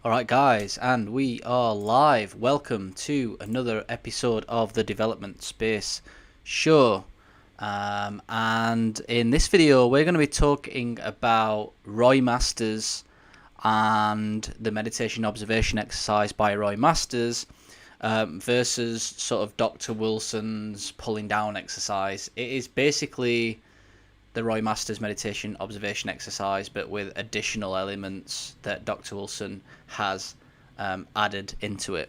Alright guys, and we are live. Welcome to another episode of the Development Space Show. And in this video we're going to be talking about Roy Masters and the meditation observation exercise by Roy Masters versus sort of Dr. Wilson's pulling down exercise. It is basically the Roy Masters meditation observation exercise, but with additional elements that Dr. Wilson has added into it.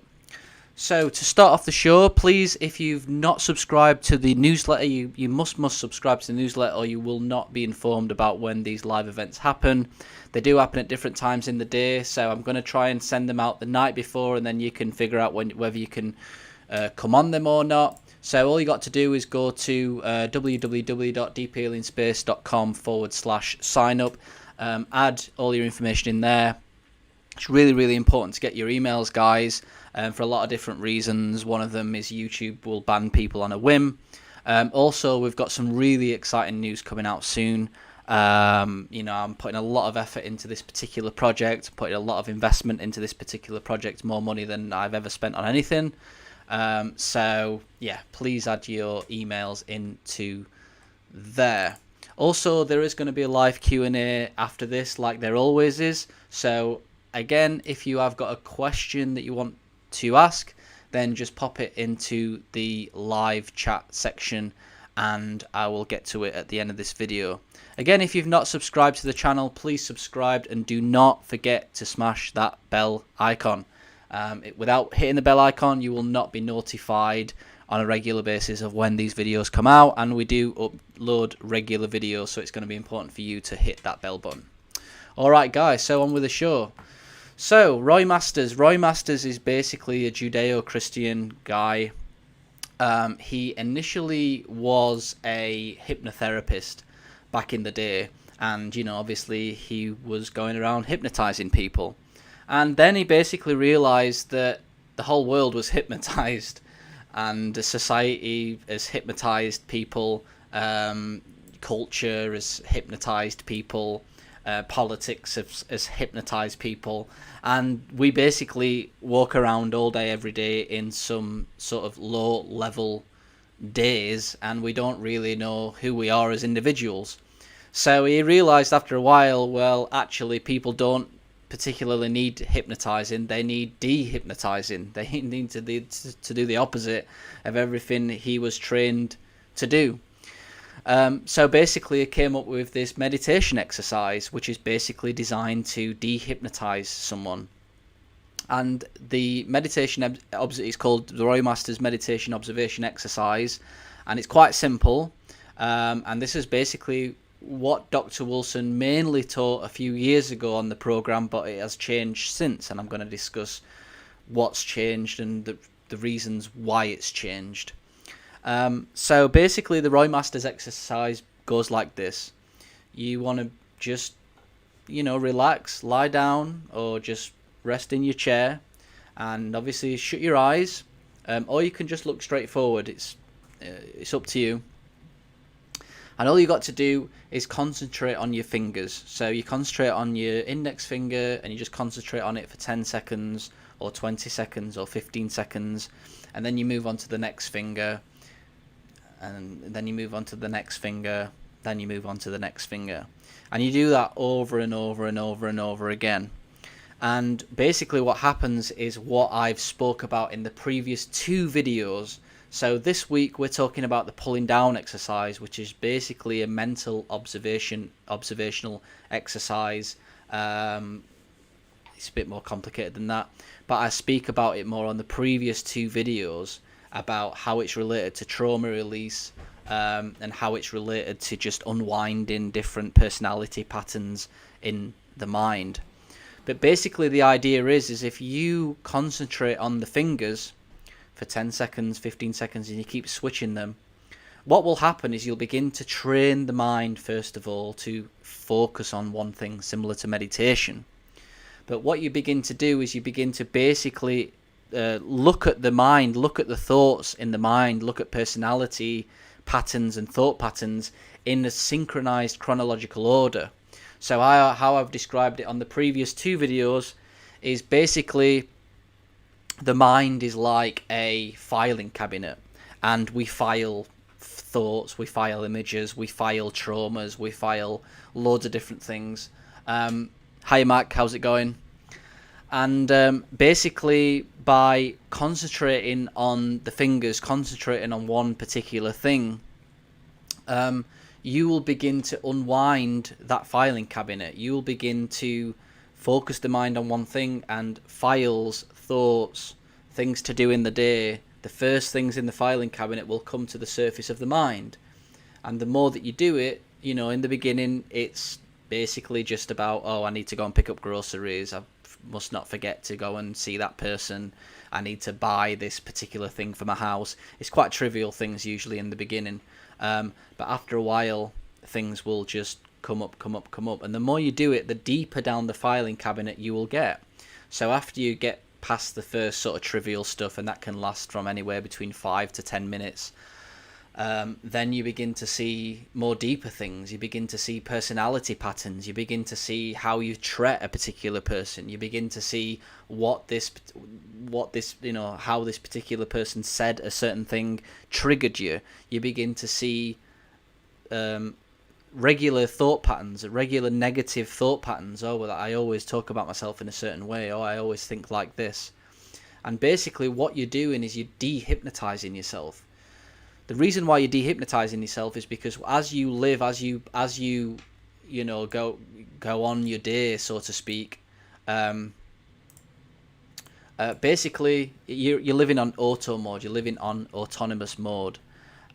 So to start off the show, please, if you've not subscribed to the newsletter, you must subscribe to the newsletter, or you will not be informed about when these live events happen. They do happen at different times in the day, so I'm going to try and send them out the night before, and then you can figure out whether you can come on them or not. So all you got to do is go to www.deephealingspace.com/sign up, add all your information in there. It's really, really important to get your emails, guys, for a lot of different reasons. One of them is YouTube will ban people on a whim. Also, we've got some really exciting news coming out soon. I'm putting a lot of effort into this particular project, putting a lot of investment into this particular project, more money than I've ever spent on anything. So yeah, please add your emails into there. Also, there is going to be a live Q&A after this, like there always is. So again, if you have got a question that you want to ask, then just pop it into the live chat section and I will get to it at the end of this video. Again, if you've not subscribed to the channel, please subscribe and do not forget to smash that bell icon. Without hitting the bell icon, you will not be notified on a regular basis of when these videos come out, and we do upload regular videos, so it's going to be important for you to hit that bell button. Alright guys, so on with the show. So Roy Masters is basically a Judeo-Christian guy. He initially was a hypnotherapist back in the day, and obviously he was going around hypnotizing people. And then he basically realized that the whole world was hypnotized, and the society has hypnotized people, culture has hypnotized people, politics has hypnotized people, and we basically walk around all day, every day in some sort of low-level daze, and we don't really know who we are as individuals. So he realized after a while, well, actually people don't particularly need hypnotizing, they need dehypnotizing. They need to do the opposite of everything he was trained to do. So basically he came up with this meditation exercise, which is basically designed to dehypnotize someone. And the meditation is called the Roy Masters Meditation Observation Exercise, and it's quite simple. And this is basically what Dr. Wilson mainly taught a few years ago on the program, but it has changed since, and I'm going to discuss what's changed and the reasons why it's changed. So basically the Roy Masters exercise goes like this. You want to just relax, lie down, or just rest in your chair, and obviously shut your eyes, or you can just look straight forward. It's up to you. And all you got to do is concentrate on your fingers. So you concentrate on your index finger and you just concentrate on it for 10 seconds or 20 seconds or 15 seconds. And then you move on to the next finger. And then you move on to the next finger. Then you move on to the next finger. And you do that over and over and over and over again. And basically what happens is what I've spoke about in the previous two videos. So this week we're talking about the pulling down exercise, which is basically a mental observational exercise. It's a bit more complicated than that, but I speak about it more on the previous two videos about how it's related to trauma release, and how it's related to just unwinding different personality patterns in the mind. But basically the idea is if you concentrate on the fingers for 10 seconds, 15 seconds, and you keep switching them, what will happen is you'll begin to train the mind, first of all, to focus on one thing, similar to meditation. But what you begin to do is you begin to basically look at the mind, look at the thoughts in the mind, look at personality patterns and thought patterns in a synchronized chronological order. So how I've described it on the previous two videos is basically the mind is like a filing cabinet, and we file thoughts, we file images, we file traumas, we file loads of different things. Hi Mark, how's it going? And basically, by concentrating on the fingers, concentrating on one particular thing, you will begin to unwind that filing cabinet. You will begin to focus the mind on one thing, and files, thoughts, things to do in the day, the first things in the filing cabinet will come to the surface of the mind. And the more that you do it, in the beginning, it's basically just about, oh, I need to go and pick up groceries. I must not forget to go and see that person. I need to buy this particular thing for my house. It's quite trivial things usually in the beginning. But after a while, things will just come up. And the more you do it, the deeper down the filing cabinet you will get. So after you get past the first sort of trivial stuff, and that can last from anywhere between 5 to 10 minutes, then you begin to see more deeper things. You begin to see personality patterns. You begin to see how you treat a particular person. You begin to see how this particular person said a certain thing triggered you. You begin to see regular thought patterns, regular negative thought patterns. Oh, well, I always talk about myself in a certain way. Oh, I always think like this. And basically what you're doing is you're dehypnotizing yourself. The reason why you're dehypnotizing yourself is because as you live, as you go on your day, so to speak, basically you're living on auto mode. You're living on autonomous mode,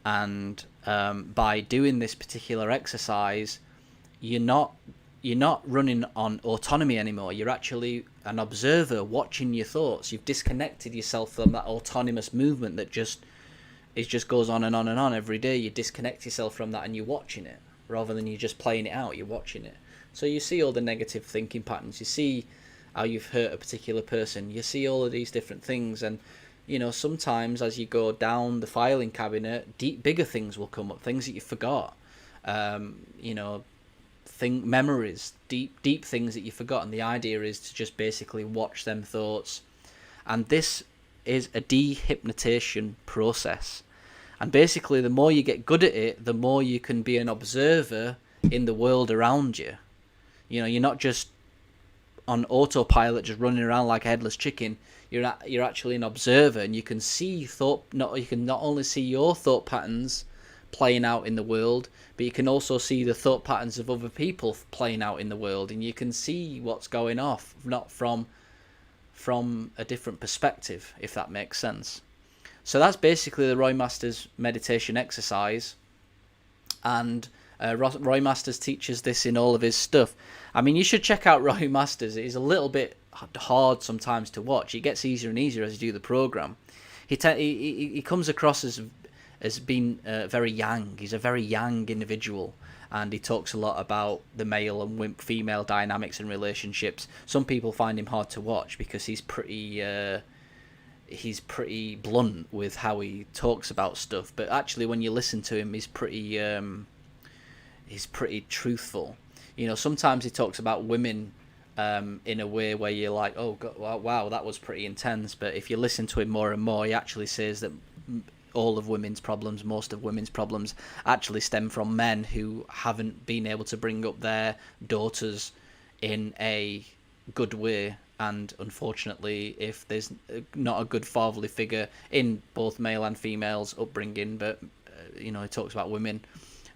and by doing this particular exercise, you're not running on autonomy anymore. You're actually an observer watching your thoughts. You've disconnected yourself from that autonomous movement that just goes on and on and on every day. You disconnect yourself from that and you're watching it, rather than you just playing it out. You're watching it. So you see all the negative thinking patterns. You see how you've hurt a particular person. You see all of these different things, and sometimes as you go down the filing cabinet, bigger things will come up, things that you forgot. Memories, deep things that you forgot. And the idea is to just basically watch them thoughts, and this is a dehypnotation process. And basically, the more you get good at it, the more you can be an observer in the world around you. You're not just on autopilot, just running around like a headless chicken. You're actually an observer, and you can see you can not only see your thought patterns playing out in the world, but you can also see the thought patterns of other people playing out in the world, and you can see what's going off, not from a different perspective, if that makes sense. So that's basically the Roy Masters meditation exercise, and Roy Masters teaches this in all of his stuff. I mean, you should check out Roy Masters. It is a little bit hard sometimes to watch. It gets easier and easier as you do the program. He comes across as being very yang. He's a very yang individual, and he talks a lot about the male and female dynamics and relationships. Some people find him hard to watch because he's pretty blunt with how he talks about stuff. But actually, when you listen to him, he's pretty truthful. Sometimes he talks about women in a way where you're like, oh God, wow, that was pretty intense. But if you listen to him more and more, he actually says that all of women's problems, most of women's problems, actually stem from men who haven't been able to bring up their daughters in a good way. And unfortunately, if there's not a good fatherly figure in both male and female's upbringing, but he talks about women,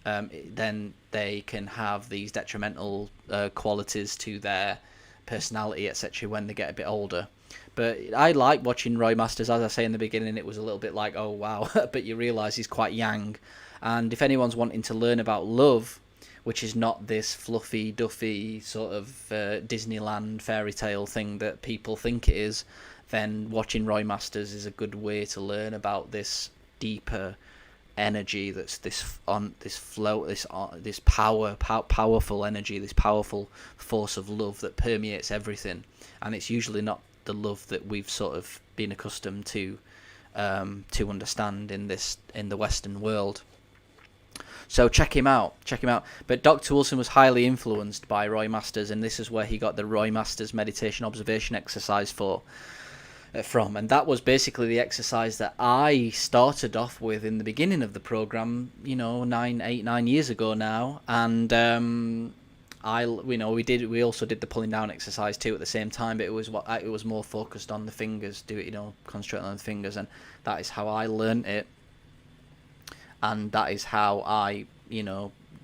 then they can have these detrimental qualities to their personality, etc., when they get a bit older. But I like watching Roy Masters. As I say in the beginning, it was a little bit like, oh wow, but you realise he's quite yang. And if anyone's wanting to learn about love, which is not this fluffy, duffy sort of Disneyland fairy tale thing that people think it is, then watching Roy Masters is a good way to learn about this deeper energy that's this powerful energy, this powerful force of love that permeates everything. And it's usually not the love that we've sort of been accustomed to understand in the Western world. So check him out. But Dr. Wilson was highly influenced by Roy Masters, and this is where he got the Roy Masters meditation observation exercise from. And that was basically the exercise that I started off with in the beginning of the program, 9 years ago now. And we also did the pulling down exercise too at the same time, but it was more focused on the fingers. Concentrate on the fingers, and that is how I learned it. And that is how I,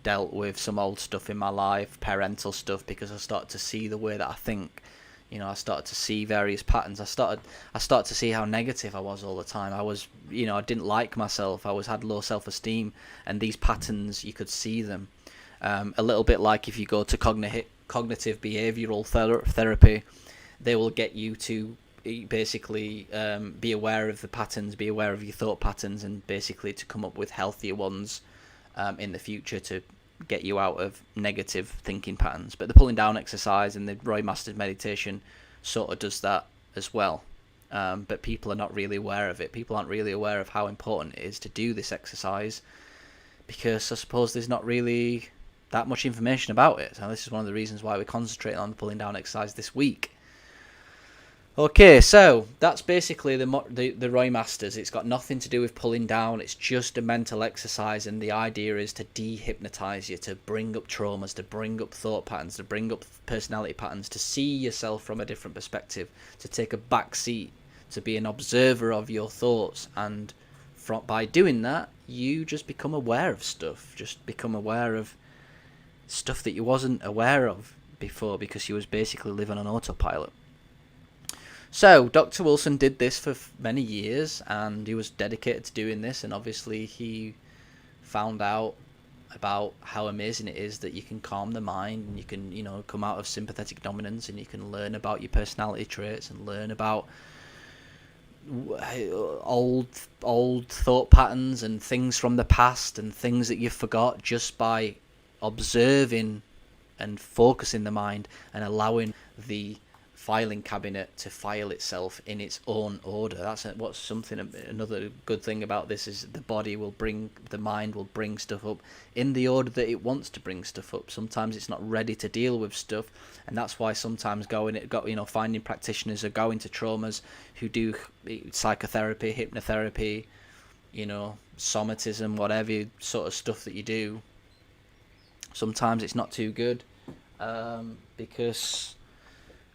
dealt with some old stuff in my life, parental stuff, because I started to see the way that I think. I started to see various patterns. I started to see how negative I was all the time. I was, I didn't like myself. Had low self-esteem, and these patterns, you could see them. A little bit like if you go to cognitive behavioral therapy, they will get you to basically be aware of the patterns, be aware of your thought patterns, and basically to come up with healthier ones in the future to get you out of negative thinking patterns. But the pulling down exercise and the Roy Masters meditation sort of does that as well. But people are not really aware of it. People aren't really aware of how important it is to do this exercise, because I suppose there's not really that much information about it. So this is one of the reasons why we're concentrating on the pulling down exercise this week. Okay, so that's basically the Roy Masters. It's got nothing to do with pulling down. It's just a mental exercise, and the idea is to de-hypnotize you, to bring up traumas, to bring up thought patterns, to bring up personality patterns, to see yourself from a different perspective, to take a back seat, to be an observer of your thoughts. And by doing that, you just become aware of stuff. Just become aware of stuff that you wasn't aware of before, because you was basically living on autopilot. So Dr. Wilson did this for many years, and he was dedicated to doing this, and obviously he found out about how amazing it is that you can calm the mind, and you can, come out of sympathetic dominance, and you can learn about your personality traits and learn about old thought patterns and things from the past and things that you forgot just by observing and focusing the mind and allowing the filing cabinet to file itself in its own order. That's another good thing about this is the mind will bring stuff up in the order that it wants to bring stuff up. Sometimes it's not ready to deal with stuff, and that's why sometimes finding practitioners are going to traumas who do psychotherapy, hypnotherapy, somatism, whatever sort of stuff that you do. Sometimes it's not too good because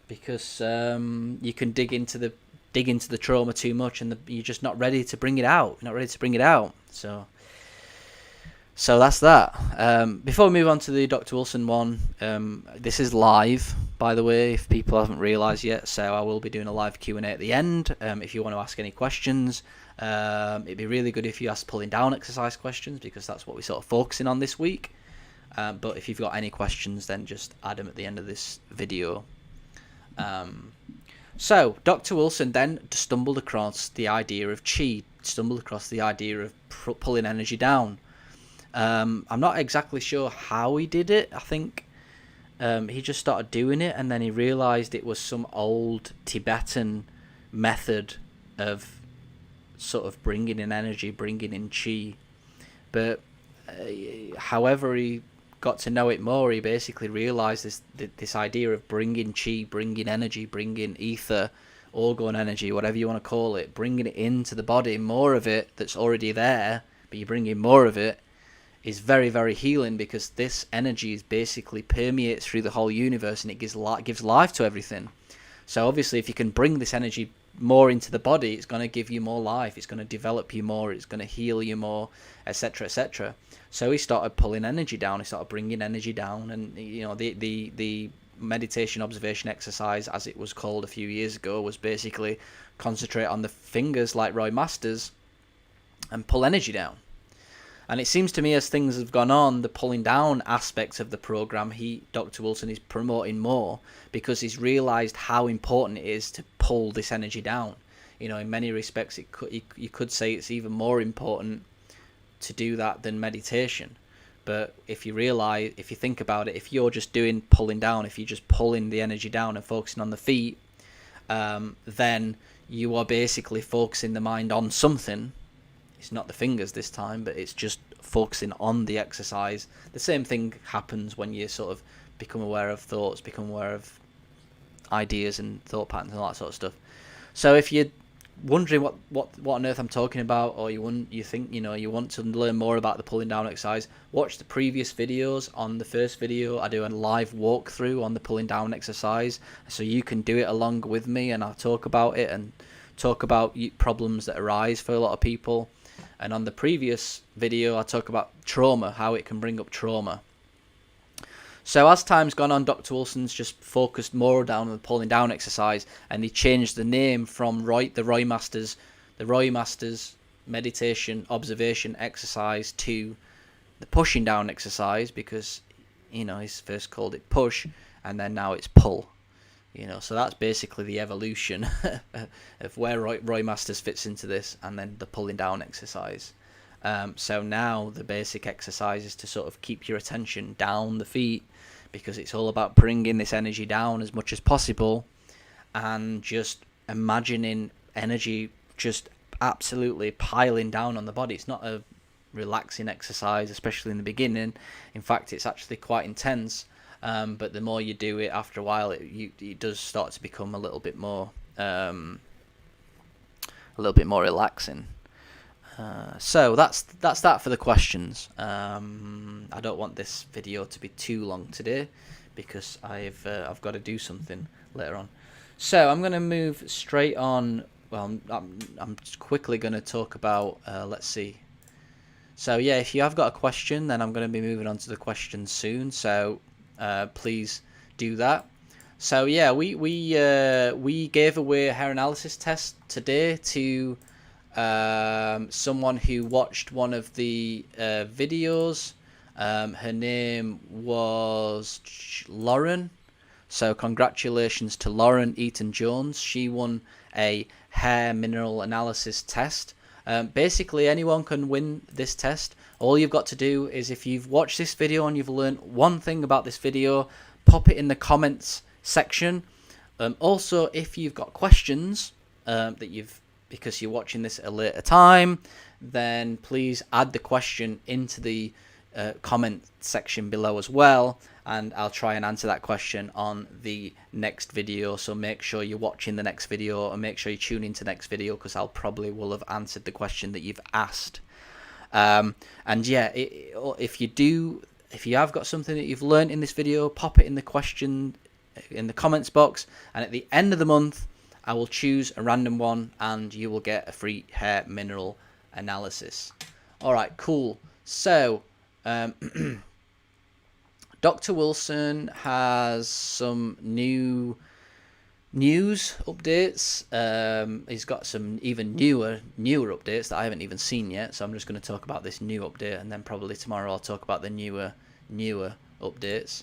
you can dig into the trauma too much, and you're just not ready to bring it out. So that's that. Before we move on to the Dr. Wilson one, this is live, by the way, if people haven't realised yet. So I will be doing a live Q&A at the end. If you want to ask any questions, it'd be really good if you ask pulling down exercise questions, because that's what we're sort of focusing on this week. But if you've got any questions, then just add them at the end of this video. So Dr. Wilson then stumbled across the idea of chi, stumbled across the idea of pulling energy down. I'm not exactly sure how he did it. I think he just started doing it, and then he realized it was some old Tibetan method of sort of bringing in energy, bringing in chi. But however he got to know it more, he basically realized this idea of bringing chi, bringing energy, bringing ether, orgone energy, whatever you want to call it, bringing it into the body, more of it that's already there, but you bring in more of it, is very, very healing, because this energy is basically permeates through the whole universe, and it gives life to everything. So obviously if you can bring this energy more into the body, it's going to give you more life, it's going to develop you more, it's going to heal you more, etc., etc. So he started pulling energy down, he started bringing energy down, and the meditation observation exercise, as it was called a few years ago, was basically concentrate on the fingers like Roy Masters and pull energy down. And it seems to me, as things have gone on, the pulling down aspects of the program, Dr. Wilson is promoting more, because he's realized how important it is to pull this energy down. In many respects, you could say it's even more important to do that than meditation. But if you think about it, if you're just doing pulling down, if you're just pulling the energy down and focusing on the feet, then you are basically focusing the mind on something. It's not the fingers this time, but it's just focusing on the exercise. The same thing happens when you sort of become aware of thoughts, become aware of ideas and thought patterns and all that sort of stuff. So if you're wondering what on earth I'm talking about, or you think you want to learn more about the pulling down exercise, watch the previous videos. On the first video, I do a live walkthrough on the pulling down exercise, so you can do it along with me, and I'll talk about it and talk about problems that arise for a lot of people. And on the previous video, I talk about trauma, how it can bring up trauma. So as time's gone on, Dr. Wilson's just focused more down on the pulling down exercise, and he changed the name from the Roy Masters meditation observation exercise to the pushing down exercise, because he's first called it push, and then now it's pull. So that's basically the evolution of where Roy Masters fits into this, and then the pulling down exercise. So now the basic exercise is to sort of keep your attention down the feet, because it's all about bringing this energy down as much as possible, and just imagining energy just absolutely piling down on the body. It's not a relaxing exercise, especially in the beginning. In fact, it's actually quite intense. But the more you do it, after a while, it does start to become a little bit more relaxing. So that's that for the questions. I don't want this video to be too long today, because I've got to do something later on. So I'm going to move straight on. Well, I'm quickly going to talk about. Let's see. So yeah, if you have got a question, then I'm going to be moving on to the questions soon. So please do that. So yeah, we gave away a hair analysis test today to someone who watched one of the videos. Her name was Lauren. So congratulations to Lauren Eaton-Jones. She won a hair mineral analysis test. Basically, anyone can win this test. All you've got to do is, if you've watched this video and you've learned one thing about this video, pop it in the comments section. Also, if you've got questions because you're watching this at a later time, then please add the question into the comment section below as well, and I'll try and answer that question on the next video. So make sure you're watching the next video, and make sure you tune into the next video, because I'll probably will have answered the question that you've asked. And yeah, if you have got something that you've learned in this video, pop it in the question in the comments box, and at the end of the month I will choose a random one, and you will get a free hair mineral analysis. Alright, cool. So Dr. Wilson has some new news updates. He's got some even newer updates that I haven't even seen yet, so I'm just going to talk about this new update, and then probably tomorrow I'll talk about the newer updates.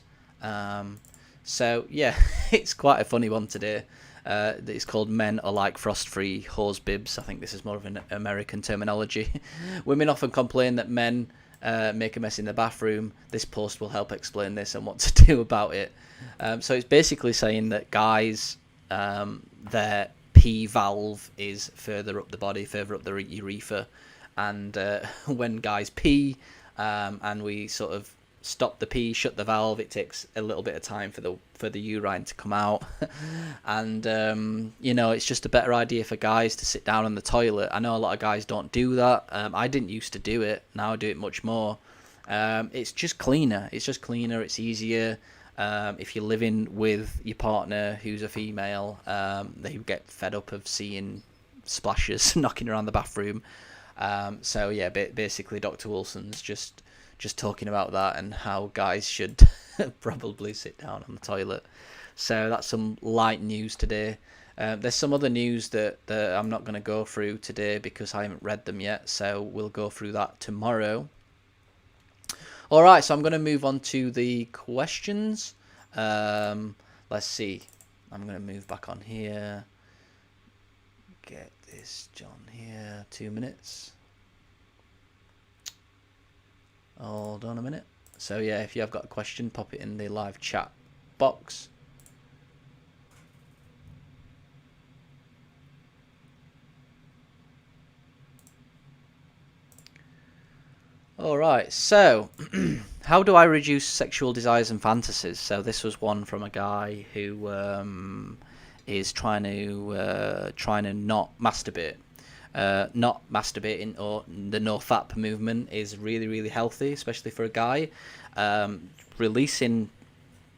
So yeah, it's quite a funny one today. It's called Men Are Like Frost-Free Hose Bibs. I think this is more of an American terminology. Women often complain that men make a mess in the bathroom. This post will help explain this and what to do about it. So it's basically saying that guys, their pee valve is further up the body, further up the urethra, and when guys pee, and we sort of stop the pee, shut the valve, it takes a little bit of time for the urine to come out. And it's just a better idea for guys to sit down on the toilet. I know a lot of guys don't do that. I didn't used to do it. Now I do it much more. It's just cleaner. It's easier. If you're living with your partner who's a female, they get fed up of seeing splashes knocking around the bathroom. So yeah, basically Dr. Wilson's just talking about that, and how guys should probably sit down on the toilet. So that's some light news today. There's some other news that I'm not going to go through today because I haven't read them yet, so we'll go through that tomorrow. Alright, so I'm going to move on to the questions. Let's see. I'm going to move back on here. Get this John here. 2 minutes. Hold on a minute. So yeah, if you have got a question, pop it in the live chat box. All right, so how do I reduce sexual desires and fantasies? So this was one from a guy who is trying to not masturbate. Not masturbating or the no fap movement is really, really healthy, especially for a guy. Releasing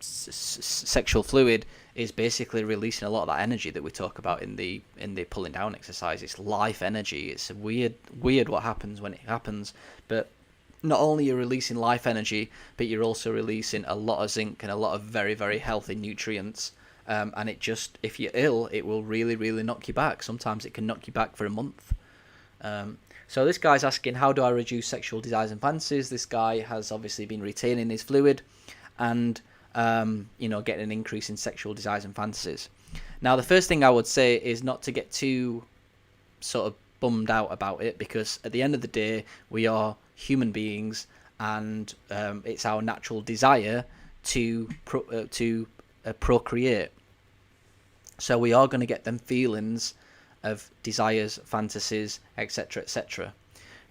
sexual fluid is basically releasing a lot of that energy that we talk about in the pulling down exercise. It's life energy. It's weird what happens when it happens, but not only you're releasing life energy, but you're also releasing a lot of zinc and a lot of very, very healthy nutrients. And it just, if you're ill, it will really, really knock you back. Sometimes it can knock you back for a month. So this guy's asking, how do I reduce sexual desires and fantasies? This guy has obviously been retaining his fluid and, getting an increase in sexual desires and fantasies. Now, the first thing I would say is not to get too sort of bummed out about it, because at the end of the day, we are human beings, and it's our natural desire to procreate. So we are going to get them feelings of desires, fantasies, etc., etc.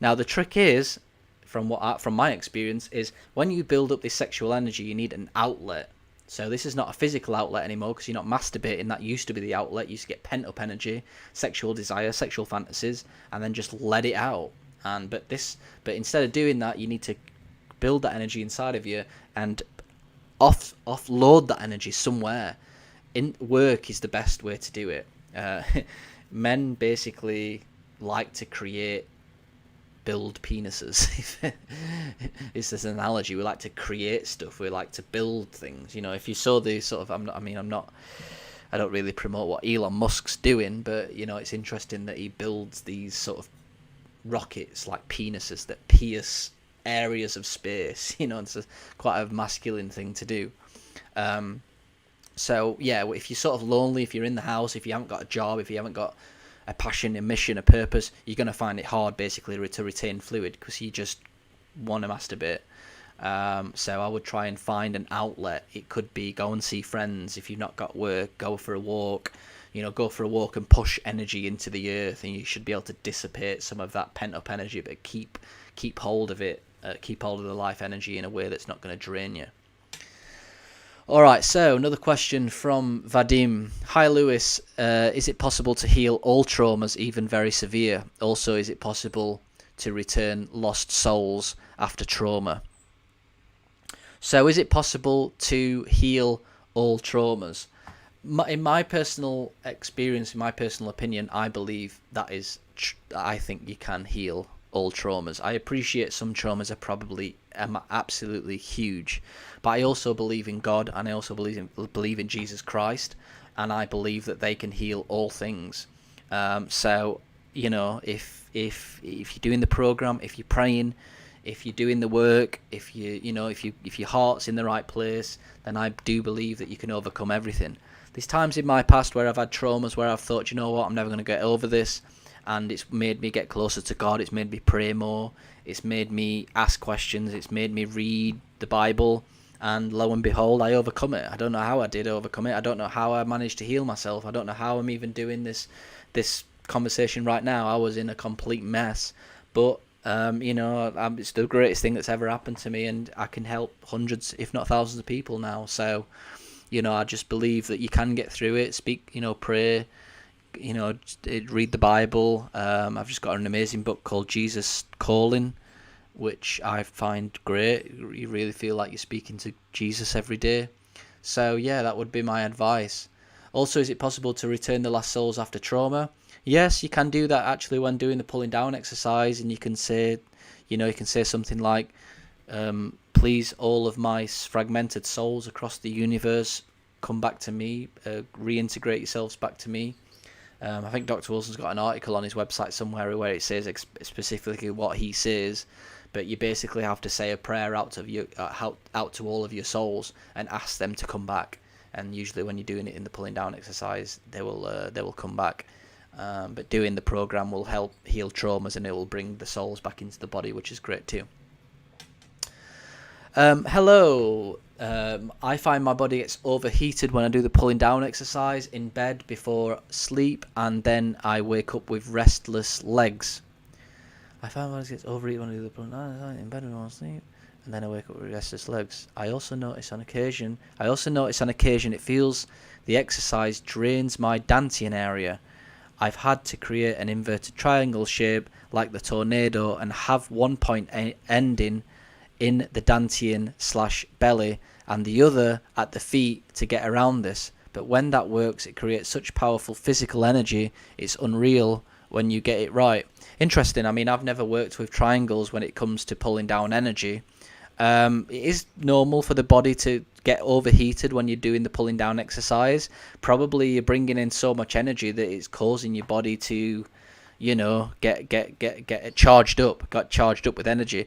Now the trick is, from my experience, is when you build up this sexual energy, you need an outlet. So this is not a physical outlet anymore, because you're not masturbating. That used to be the outlet. You used to get pent up energy, sexual desire, sexual fantasies, and then just let it out. But instead of doing that, you need to build that energy inside of you and offload that energy somewhere. In work is the best way to do it. Men basically like to build penises. It's this analogy. We like to create stuff. We like to build things. If you saw the sort of, I don't really promote what Elon Musk's doing, but it's interesting that he builds these sort of rockets like penises that pierce areas of space. It's quite a masculine thing to do. So yeah, if you're sort of lonely, if you're in the house, if you haven't got a job, if you haven't got a passion, a mission, a purpose, you're going to find it hard basically to retain fluid, because you just want to masturbate. So I would try and find an outlet. It could be go and see friends. If you've not got work, go for a walk. Go for a walk and push energy into the earth, and you should be able to dissipate some of that pent up energy, but keep hold of it, keep hold of the life energy in a way that's not going to drain you. All right, so another question from Vadim. Hi, Lewis. Is it possible to heal all traumas, even very severe? Also, is it possible to return lost souls after trauma? So, is it possible to heal all traumas? In my personal experience, in my personal opinion, I believe I think you can heal all traumas. I appreciate some traumas are probably absolutely huge, but I also believe in God, and I also believe in Jesus Christ, and I believe that they can heal all things. So if you're doing the program, if you're praying, if you're doing the work, if your heart's in the right place, then I do believe that you can overcome everything. There's times in my past where I've had traumas where I've thought, I'm never going to get over this. And it's made me get closer to God. It's made me pray more. It's made me ask questions. It's made me read the Bible. And lo and behold, I overcome it. I don't know how I did overcome it. I don't know how I managed to heal myself. I don't know how I'm even doing this conversation right now. I was in a complete mess. But, it's the greatest thing that's ever happened to me. And I can help hundreds, if not thousands of people now. So, I just believe that you can get through it. Speak, pray. Read the Bible. I've just got an amazing book called Jesus Calling, which I find great. You really feel like you're speaking to Jesus every day. So yeah, that would be my advice. Also, is it possible to return the lost souls after trauma? Yes, you can do that actually when doing the pulling down exercise, and you can say something like, please, all of my fragmented souls across the universe, come back to me, reintegrate yourselves back to me. I think Dr. Wilson's got an article on his website somewhere where it says specifically what he says, but you basically have to say a prayer out to all of your souls and ask them to come back. And usually when you're doing it in the pulling down exercise, they will come back. But doing the program will help heal traumas, and it will bring the souls back into the body, which is great too. Hello. I find my body gets overheated when I do the pulling down exercise in bed before sleep, and then I wake up with restless legs. I find when I get overeat when I do the night in bed when I want to sleep, and then I wake up with restless legs. I also notice on occasion it feels the exercise drains my dantian area. I've had to create an inverted triangle shape like the tornado and have one point ending in the dantian/belly and the other at the feet to get around this. But when that works, it creates such powerful physical energy, it's unreal when you get it right. Interesting. I mean, I've never worked with triangles when it comes to pulling down energy. It is normal for the body to get overheated when you're doing the pulling down exercise. Probably you're bringing in so much energy that it's causing your body to, get charged up, got charged up with energy.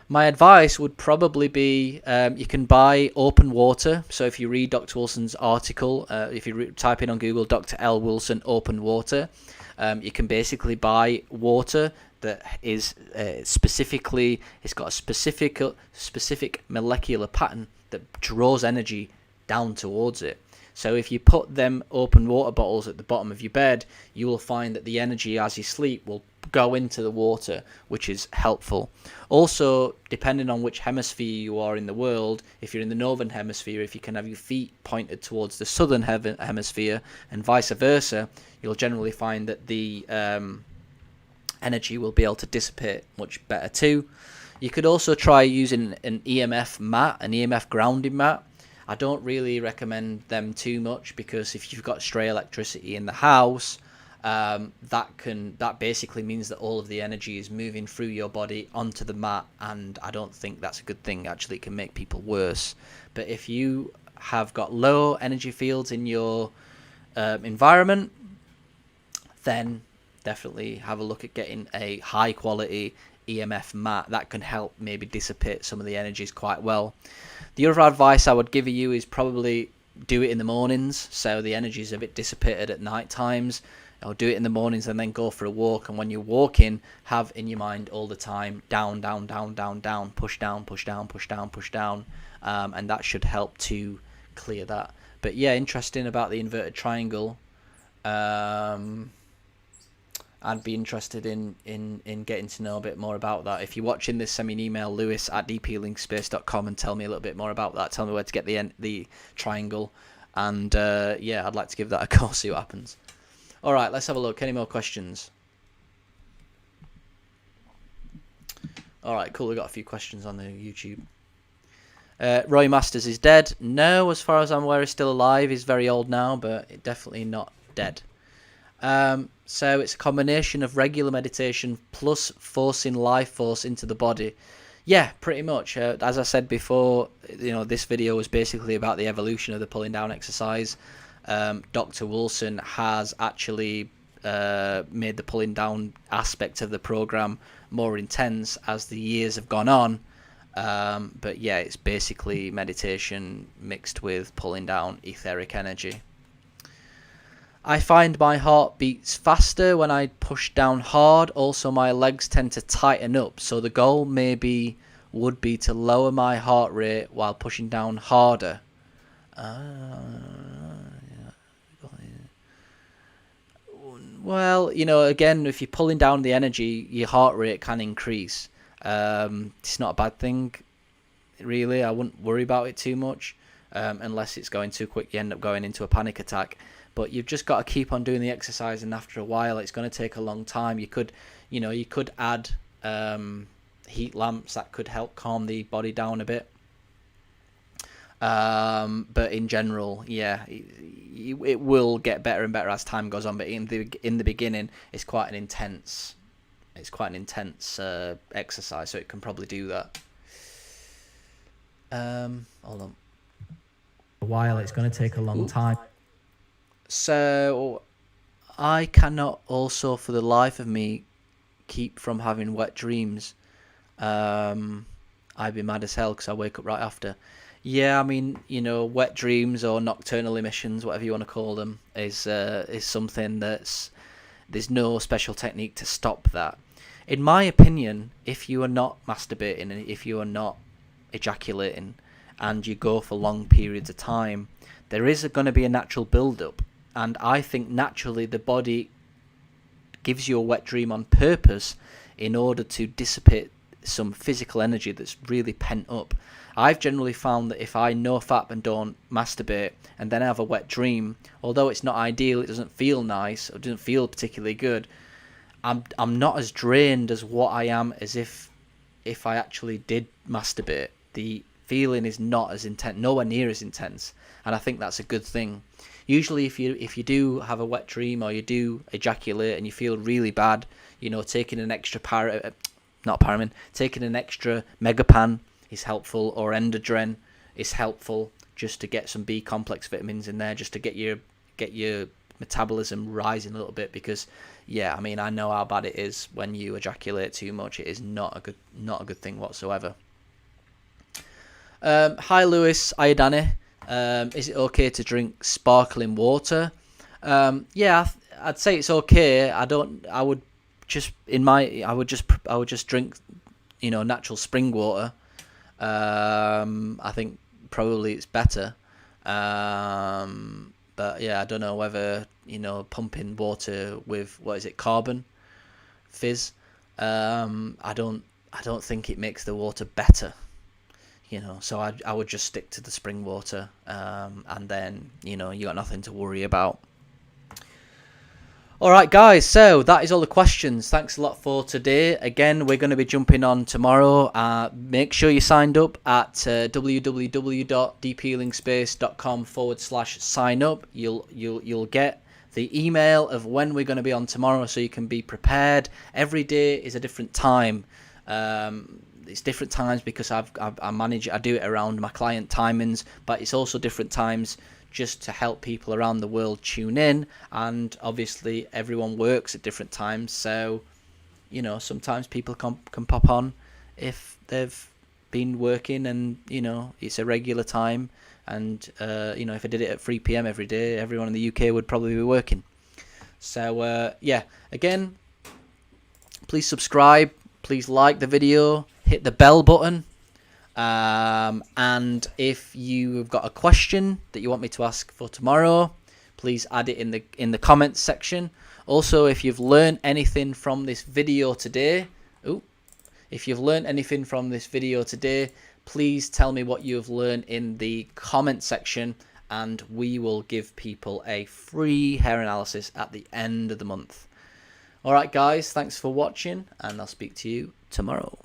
My advice would probably be you can buy open water. So if you read Dr. Wilson's article, if you type in on Google Dr. L. Wilson open water, you can basically buy water that is specifically, it's got a specific molecular pattern that draws energy down towards it. So if you put them open water bottles at the bottom of your bed, you will find that the energy as you sleep will go into the water, which is helpful. Also, depending on which hemisphere you are in the world, if you're in the northern hemisphere, if you can have your feet pointed towards the southern hemisphere and vice versa, you'll generally find that the energy will be able to dissipate much better too. You could also try using an EMF mat, an EMF grounding mat. I don't really recommend them too much because if you've got stray electricity in the house, that basically means that all of the energy is moving through your body onto the mat, and I don't think that's a good thing. Actually, it can make people worse. But if you have got low energy fields in your environment, then definitely have a look at getting a high quality EMF mat that can help maybe dissipate some of the energies quite well. The other advice I would give you is probably do it in the mornings, so the energy is a bit dissipated at night times. Or do it in the mornings and then go for a walk, and when you're walking, have in your mind all the time down, down, down, down, down, push down, push down, push down, push down, and that should help to clear that. But yeah, interesting about the inverted triangle. I'd be interested in getting to know a bit more about that. If you're watching this, send me an email, lewis@dphealingspace.com, and tell me a little bit more about that. Tell me where to get the triangle, and yeah, I'd like to give that a go, see what happens. All right, let's have a look. Any more questions? All right, cool. We've got a few questions on the YouTube. Roy Masters is dead. No, as far as I'm aware, he's still alive. He's very old now, but definitely not dead. So it's a combination of regular meditation plus forcing life force into the body. Yeah, pretty much. As I said before, this video was basically about the evolution of the pulling down exercise. Dr. Wilson has actually made the pulling down aspect of the program more intense as the years have gone on. But yeah, it's basically meditation mixed with pulling down etheric energy. I find my heart beats faster when I push down hard. Also, my legs tend to tighten up. So the goal would be to lower my heart rate while pushing down harder. Well, again, if you're pulling down the energy, your heart rate can increase. It's not a bad thing, really. I wouldn't worry about it too much, unless it's going too quick. You end up going into a panic attack. But you've just got to keep on doing the exercise, and after a while, it's going to take a long time. You could add heat lamps that could help calm the body down a bit. But in general, yeah, it will get better and better as time goes on. But in the beginning, it's quite an intense exercise, so it can probably do that. Hold on. A while, it's going to take a long time. So I cannot also for the life of me keep from having wet dreams. I'd be mad as hell because I wake up right after. Yeah, I mean, wet dreams or nocturnal emissions, whatever you want to call them, is something there's no special technique to stop that. In my opinion, if you are not masturbating and if you are not ejaculating and you go for long periods of time, there is going to be a natural build-up. And I think naturally the body gives you a wet dream on purpose in order to dissipate some physical energy that's really pent up. I've generally found that if I no fap and don't masturbate and then have a wet dream, although it's not ideal, it doesn't feel nice, or doesn't feel particularly good, I'm not as drained as what I am as if I actually did masturbate. The feeling is not as intense, nowhere near as intense, and I think that's a good thing. Usually if you do have a wet dream, or you do ejaculate and you feel really bad, taking an extra taking an extra Megapan is helpful, or Endodren is helpful, just to get some B complex vitamins in there, just to get your metabolism rising a little bit. Because I know how bad it is when you ejaculate too much. It is not a good thing whatsoever. Hi Lewis, hi Danny. Is it okay to drink sparkling water? I'd say it's okay. I would just drink, natural spring water. I think probably it's better. But yeah, I don't know whether, pumping water with, carbon fizz. I don't think it makes the water better. So I would just stick to the spring water, and then, you got nothing to worry about. All right, guys, so that is all the questions. Thanks a lot for today. Again, we're going to be jumping on tomorrow. Make sure you signed up at www.deephealingspace.com/sign up. You'll get the email of when we're going to be on tomorrow, so you can be prepared. Every day is a different time. It's different times because I do it around my client timings, but it's also different times just to help people around the world tune in. And obviously everyone works at different times, so sometimes people can pop on if they've been working and it's a regular time. And if I did it at 3 p.m. every day, everyone in the UK would probably be working. So again, please subscribe, please like the video, hit the bell button, and if you've got a question that you want me to ask for tomorrow, please add it in the comments section. Also, if you've learned anything from this video today, please tell me what you've learned in the comment section, and we will give people a free hair analysis at the end of the month. All right, guys, thanks for watching, and I'll speak to you tomorrow.